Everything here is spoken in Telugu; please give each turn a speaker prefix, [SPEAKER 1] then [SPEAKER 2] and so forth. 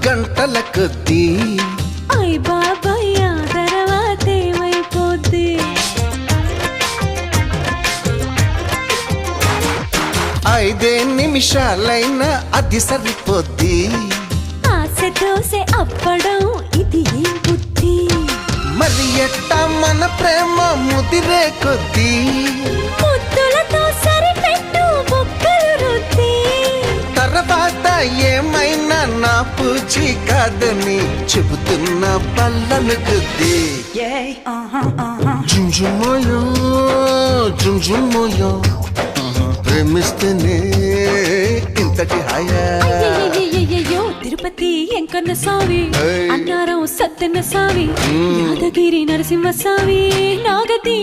[SPEAKER 1] గంటల కొద్దీ
[SPEAKER 2] అయ్ బాబాయ్ ఆ తర్వాత ఏమైపోద్ది
[SPEAKER 1] 5 నిమిషాలైనా అది సరిపోద్ది
[SPEAKER 2] ఆశ దోశ అప్పడం ఇది ఏం బుద్ధి
[SPEAKER 1] మరి ఎట్టా మన ప్రేమ ముదిరే కొద్దీ
[SPEAKER 2] ముద్దులతో సరిపెట్టు బొక్కలు రుద్ది
[SPEAKER 1] తర్వాత ఏమైనా నా పూచి కాదని చెబుతున్న పళ్ళను గుద్ది జుంజుమోయో జుంజుమోయో ప్రేమిస్తేనే ఇంతటి హాయా
[SPEAKER 2] అయ్యయ్యయ్యయ్యో తిరుపతి ఎంకన్న స్వామి అన్నారం సత్తెన్న స్వామి యాదగిరి నరసింహ స్వామి నాగతి